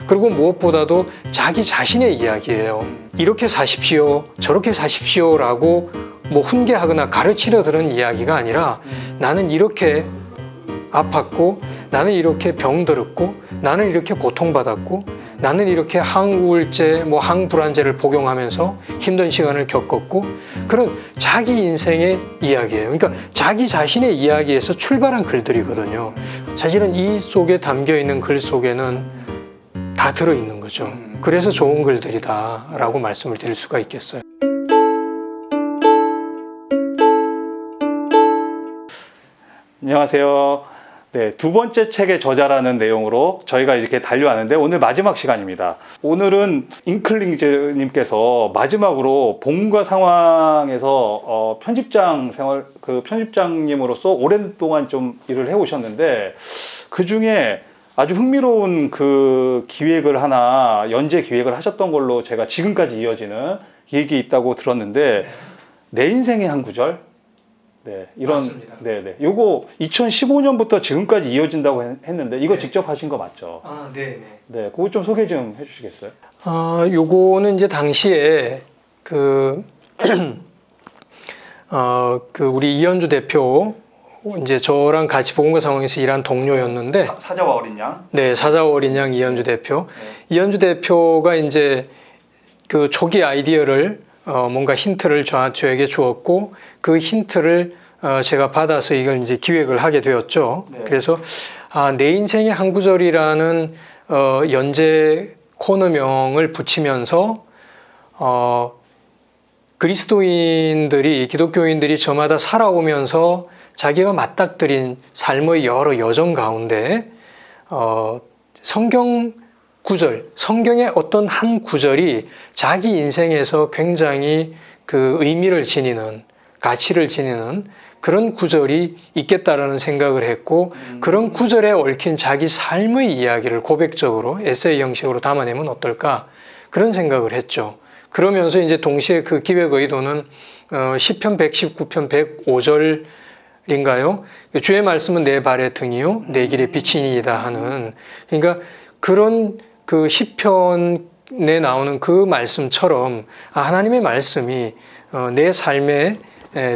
그리고 무엇보다도 자기 자신의 이야기예요. 이렇게 사십시오, 저렇게 사십시오라고 뭐 훈계하거나 가르치려 드는 이야기가 아니라 나는 이렇게 아팠고, 나는 이렇게 병들었고, 나는 이렇게 고통받았고, 나는 이렇게 항우울제, 뭐 항불안제를 복용하면서 힘든 시간을 겪었고, 그런 자기 인생의 이야기예요. 그러니까 자기 자신의 이야기에서 출발한 글들이거든요. 사실은 이 속에 담겨 있는 글 속에는 다 들어있는 거죠. 그래서 좋은 글들이다라고 말씀을 드릴 수가 있겠어요. 안녕하세요. 네, 두 번째 책의 저자라는 내용으로 저희가 이렇게 달려왔는데 오늘 마지막 시간입니다. 오늘은 잉클링즈님께서 마지막으로 봉과 상황에서 편집장 생활, 편집장님으로서 오랜 동안 좀 일을 해오셨는데 그 중에 아주 흥미로운 그 기획을 하나, 연재 기획을 하셨던 걸로 제가 지금까지 이어지는 기획이 있다고 들었는데, 내 인생의 한 구절? 네, 이런. 맞습니다. 네네. 요거 2015년부터 지금까지 이어진다고 했는데, 이거 네. 직접 하신 거 맞죠? 아, 네네. 네, 그거 좀 소개 좀 해주시겠어요? 요거는 이제 당시에 우리 이현주 대표, 이제 저랑 같이 보건과 상황에서 일한 동료였는데, 사자와 어린 양? 네, 사자와 어린 양 이현주 대표. 네. 이현주 대표가 이제 그 초기 아이디어를 뭔가 힌트를 저에게 주었고, 그 힌트를 제가 받아서 이걸 이제 기획을 하게 되었죠. 네. 그래서 내 인생의 한 구절이라는 연재 코너명을 붙이면서 그리스도인들이, 기독교인들이 저마다 살아오면서 자기가 맞닥뜨린 삶의 여러 여정 가운데 성경 구절, 성경의 어떤 한 구절이 자기 인생에서 굉장히 그 의미를 지니는, 가치를 지니는 그런 구절이 있겠다라는 생각을 했고, 그런 구절에 얽힌 자기 삶의 이야기를 고백적으로 에세이 형식으로 담아내면 어떨까, 그런 생각을 했죠. 그러면서 이제 동시에 그 기획 의도는 시편 119편 105절인가요? 주의 말씀은 내 발의 등이요 내 길의 빛이니이다 하는, 그러니까 그런 그 시편에 나오는 그 말씀처럼 하나님의 말씀이 내 삶의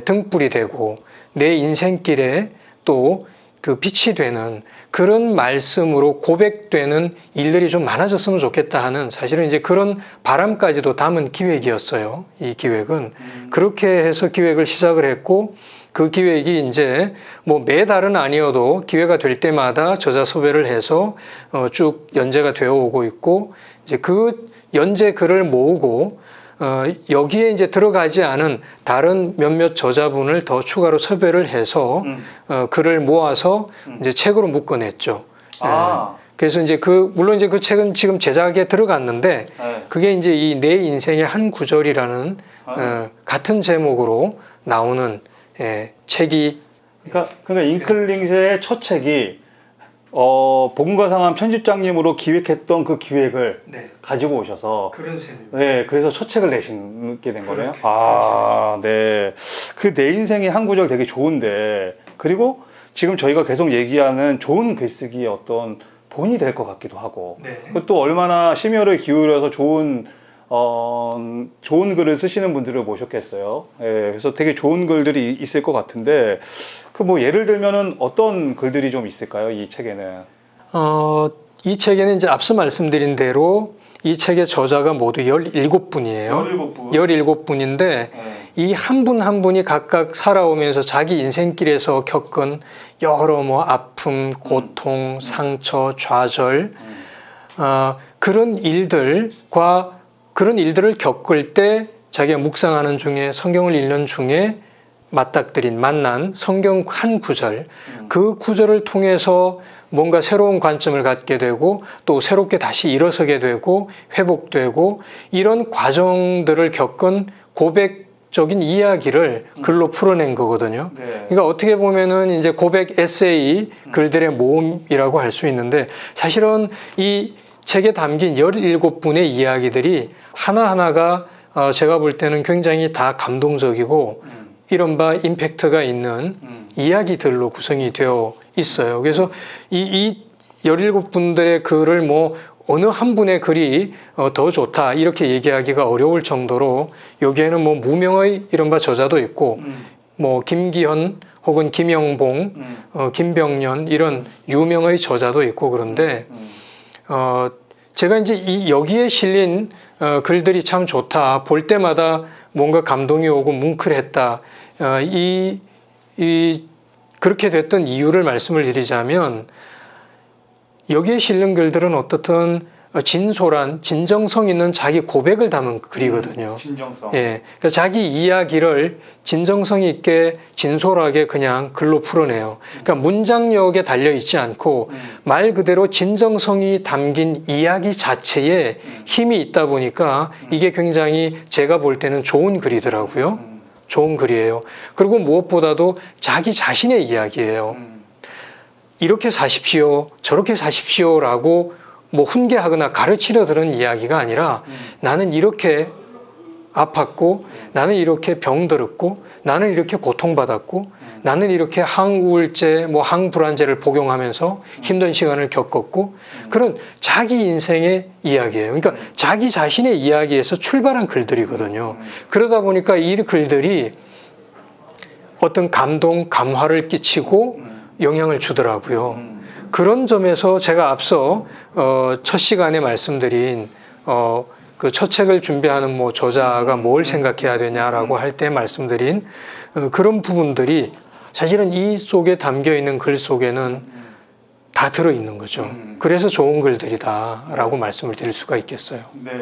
등불이 되고 내 인생길에 또 그 빛이 되는 그런 말씀으로 고백되는 일들이 좀 많아졌으면 좋겠다 하는, 사실은 이제 그런 바람까지도 담은 기획이었어요. 이 기획은 그렇게 해서 기획을 시작을 했고, 그 기획이 이제 뭐 매달은 아니어도 기회가 될 때마다 저자 섭외를 해서 쭉 연재가 되어 오고 있고, 이제 그 연재 글을 모으고 여기에 이제 들어가지 않은 다른 몇몇 저자분을 더 추가로 섭외를 해서 글을 모아서 이제 책으로 묶어냈죠. 아. 그래서 이제 물론 이제 그 책은 지금 제작에 들어갔는데, 네. 그게 이제 이 내 인생의 한 구절이라는 같은 제목으로 나오는 책이. 그러니까 잉클링즈의 첫 책이 복음과 상황 편집장님으로 기획했던 그 기획을 가지고 오셔서, 그런 셈입니다. 네, 그래서 첫 책을 내시게 된 거네요. 그렇게. 네. 그 내 인생의 한 구절 되게 좋은데, 그리고 지금 저희가 계속 얘기하는 좋은 글쓰기의 어떤 본이 될 것 같기도 하고, 또 얼마나 심혈을 기울여서 좋은 글을 쓰시는 분들을 모셨겠어요. 예, 그래서 되게 좋은 글들이 있을 것 같은데, 그 뭐 예를 들면은 어떤 글들이 좀 있을까요, 이 책에는? 이 책에는 이제 앞서 말씀드린 대로 이 책의 저자가 모두 17분이에요. 17분인데 이 한 분 한 분이 각각 살아오면서 자기 인생길에서 겪은 여러 뭐 아픔, 고통, 상처, 좌절, 그런 일들을 겪을 때 자기가 묵상하는 중에, 성경을 읽는 중에 만난 성경 한 구절, 그 구절을 통해서 뭔가 새로운 관점을 갖게 되고, 또 새롭게 다시 일어서게 되고 회복되고, 이런 과정들을 겪은 고백적인 이야기를 글로 풀어낸 거거든요. 그러니까 어떻게 보면은 이제 고백 에세이 글들의 모음이라고 할 수 있는데, 사실은 이 책에 담긴 17분의 이야기들이 하나하나가 제가 볼 때는 굉장히 다 감동적이고 이른바 임팩트가 있는 이야기들로 구성이 되어 있어요. 그래서 이 17분들의 글을 뭐 어느 한 분의 글이 더 좋다 이렇게 얘기하기가 어려울 정도로 여기에는 뭐 무명의 이른바 저자도 있고 뭐 김기현 혹은 김영봉, 김병년 이런 유명의 저자도 있고 그런데 제가 이제 여기에 실린 글들이 참 좋다. 볼 때마다 뭔가 감동이 오고 뭉클했다. 그렇게 됐던 이유를 말씀을 드리자면 여기에 실린 글들은 어떻든 진솔한 진정성 있는 자기 고백을 담은 글이거든요. 진정성. 예, 그러니까 자기 이야기를 진정성 있게 진솔하게 그냥 글로 풀어내요. 그러니까 문장력에 달려 있지 않고 말 그대로 진정성이 담긴 이야기 자체에 힘이 있다 보니까 이게 굉장히 제가 볼 때는 좋은 글이더라고요. 좋은 글이에요. 그리고 무엇보다도 자기 자신의 이야기예요. 이렇게 사십시오, 저렇게 사십시오라고 뭐 훈계하거나 가르치려 들은 이야기가 아니라 나는 이렇게 아팠고 나는 이렇게 병들었고 나는 이렇게 고통받았고 나는 이렇게 항우울제, 뭐 항불안제를 복용하면서 힘든 시간을 겪었고 그런 자기 인생의 이야기예요. 그러니까 자기 자신의 이야기에서 출발한 글들이거든요. 그러다 보니까 이 글들이 어떤 감동, 감화를 끼치고 영향을 주더라고요. 그런 점에서 제가 앞서 첫 시간에 말씀드린 그 첫 책을 준비하는 뭐 저자가 뭘 생각해야 되냐라고 할 때 말씀드린 그런 부분들이 사실은 이 속에 담겨 있는 글 속에는 다 들어 있는 거죠. 그래서 좋은 글들이다라고 말씀을 드릴 수가 있겠어요. 네.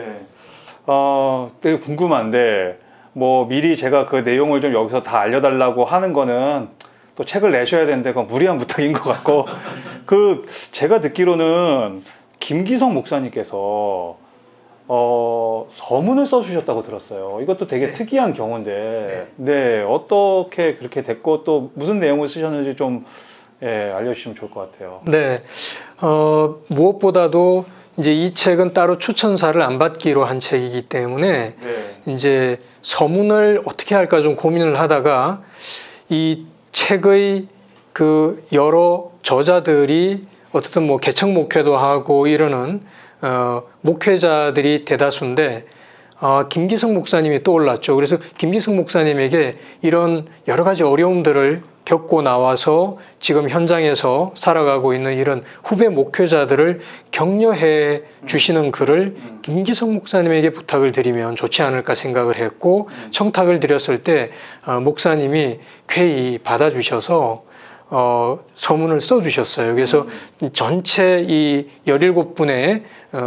되게 궁금한데 뭐 미리 제가 그 내용을 좀 여기서 다 알려달라고 하는 거는 또 책을 내셔야 되는데 그건 무리한 부탁인 것 같고 제가 듣기로는 김기성 목사님께서 서문을 써주셨다고 들었어요. 이것도 되게 특이한 경우인데 네, 어떻게 그렇게 됐고 또 무슨 내용을 쓰셨는지 좀 알려주시면 좋을 것 같아요. 네, 무엇보다도 이제 이 책은 따로 추천사를 안 받기로 한 책이기 때문에 이제 서문을 어떻게 할까 좀 고민을 하다가 이 책의 그 여러 저자들이 어떻든 뭐 개척 목회도 하고 이러는 목회자들이 대다수인데 김기성 목사님이 떠올랐죠. 그래서 김기성 목사님에게 이런 여러 가지 어려움들을 겪고 나와서 지금 현장에서 살아가고 있는 이런 후배 목회자들을 격려해 주시는 글을 김기성 목사님에게 부탁을 드리면 좋지 않을까 생각을 했고 청탁을 드렸을 때 목사님이 쾌히 받아주셔서 서문을 써주셨어요. 그래서 전체 이 17분의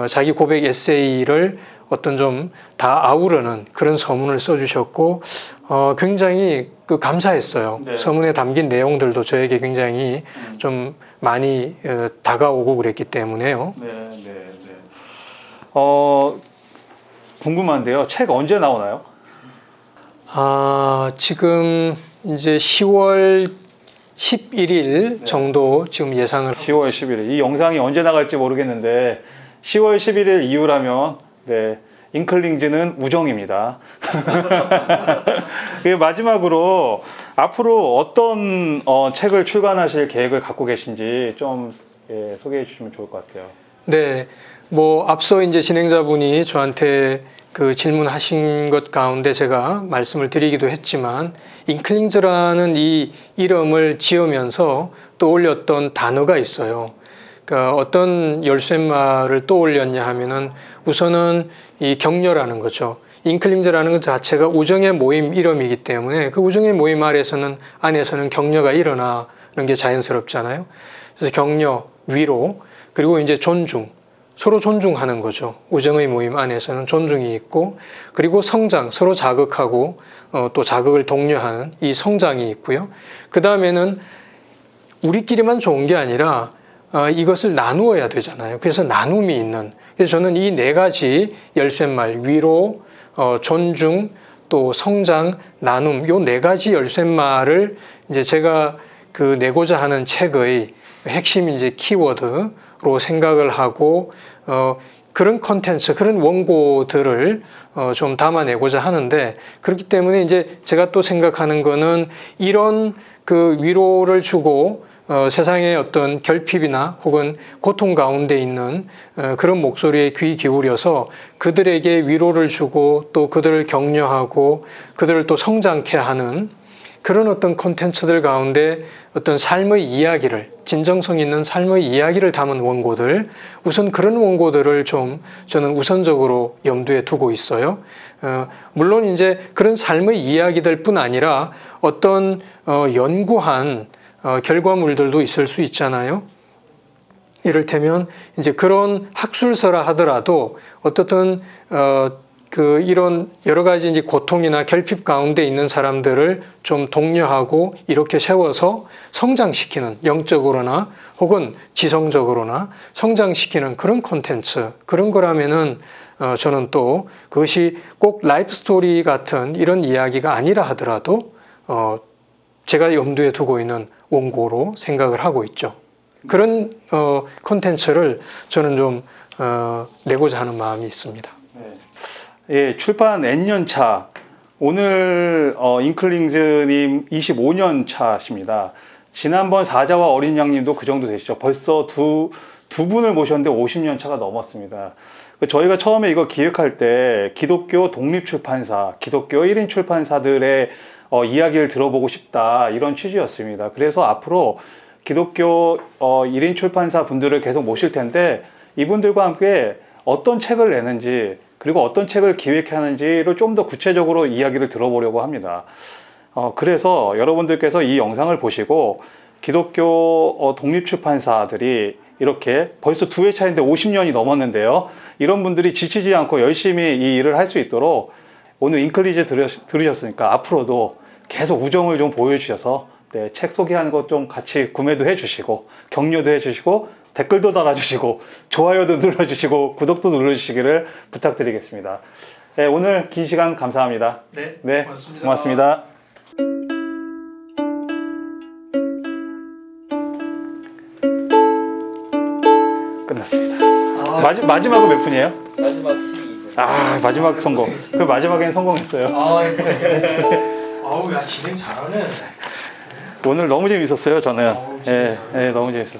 자기 고백 에세이를 어떤 좀 다 아우르는 그런 서문을 써주셨고 굉장히 감사했어요. 네. 서문에 담긴 내용들도 저에게 굉장히 좀 많이 다가오고 그랬기 때문에요. 네. 궁금한데요. 책 언제 나오나요? 지금 이제 10월 11일 정도 지금 예상을 10월 11일. 이 영상이 언제 나갈지 모르겠는데 10월 11일 이후라면 잉클링즈는 우정입니다. 마지막으로 앞으로 어떤 책을 출간하실 계획을 갖고 계신지 좀 소개해 주시면 좋을 것 같아요. 네, 뭐 앞서 이제 진행자분이 저한테 그 질문하신 것 가운데 제가 말씀을 드리기도 했지만 잉클링즈라는 이 이름을 지으면서 떠올렸던 단어가 있어요. 그러니까 어떤 열쇠말을 떠올렸냐 하면은 우선은 이 격려라는 거죠. 잉클링즈라는 것 자체가 우정의 모임 이름이기 때문에 그 우정의 모임 안에서는 격려가 일어나는 게 자연스럽잖아요. 그래서 격려, 위로, 그리고 이제 존중, 서로 존중하는 거죠. 우정의 모임 안에서는 존중이 있고, 그리고 성장, 서로 자극하고 또 자극을 독려하는 이 성장이 있고요. 그 다음에는 우리끼리만 좋은 게 아니라 이것을 나누어야 되잖아요. 그래서 나눔이 있는. 그래서 저는 이 네 가지 열쇠말, 위로, 존중, 또 성장, 나눔, 요 네 가지 열쇠말을 이제 제가 그 내고자 하는 책의 핵심 이제 키워드로 생각을 하고, 그런 컨텐츠, 그런 원고들을 좀 담아내고자 하는데, 그렇기 때문에 이제 제가 또 생각하는 거는 이런 그 위로를 주고 세상의 어떤 결핍이나 혹은 고통 가운데 있는 그런 목소리에 귀 기울여서 그들에게 위로를 주고 또 그들을 격려하고 그들을 또 성장케 하는 그런 어떤 콘텐츠들 가운데 어떤 삶의 이야기를, 진정성 있는 삶의 이야기를 담은 원고들, 우선 그런 원고들을 좀 저는 우선적으로 염두에 두고 있어요. 물론 이제 그런 삶의 이야기들 뿐 아니라 어떤 연구한 결과물들도 있을 수 있잖아요. 이를테면 이제 그런 학술서라 하더라도 어떻든 이런 여러 가지 이제 고통이나 결핍 가운데 있는 사람들을 좀 독려하고 이렇게 세워서 성장시키는, 영적으로나 혹은 지성적으로나 성장시키는 그런 콘텐츠, 그런 거라면은 저는 또 그것이 꼭 라이프 스토리 같은 이런 이야기가 아니라 하더라도 제가 염두에 두고 있는 원고로 생각을 하고 있죠. 그런 콘텐츠를 저는 좀 내고자 하는 마음이 있습니다. 예, 출판 N년 차. 오늘 잉클링즈님 25년 차십니다. 지난번 사자와 어린 양님도 그 정도 되시죠. 벌써 두 분을 모셨는데 50년 차가 넘었습니다. 저희가 처음에 이거 기획할 때 기독교 독립출판사, 기독교 1인 출판사들의 이야기를 들어보고 싶다, 이런 취지였습니다. 그래서 앞으로 기독교 1인 출판사 분들을 계속 모실 텐데 이분들과 함께 어떤 책을 내는지 그리고 어떤 책을 기획하는지를 좀 더 구체적으로 이야기를 들어보려고 합니다. 그래서 여러분들께서 이 영상을 보시고 기독교 독립출판사들이 이렇게 벌써 2회 차인데 50년이 넘었는데요. 이런 분들이 지치지 않고 열심히 이 일을 할 수 있도록 오늘 잉클리즈 들으셨으니까 앞으로도 계속 우정을 좀 보여주셔서 책 소개하는 것 좀 같이 구매도 해주시고 격려도 해주시고 댓글도 달아주시고 좋아요도 눌러주시고 구독도 눌러주시기를 부탁드리겠습니다. 네, 오늘 긴 시간 감사합니다. 네, 고맙습니다. 끝났습니다. 마지막은 몇 분이에요? 마지막 12분. 마지막 성공. 그 마지막엔 성공했어요. 아우, 야, 진행 잘하네. 오늘 너무 재밌었어요, 저는. 진짜 너무 재밌었어요.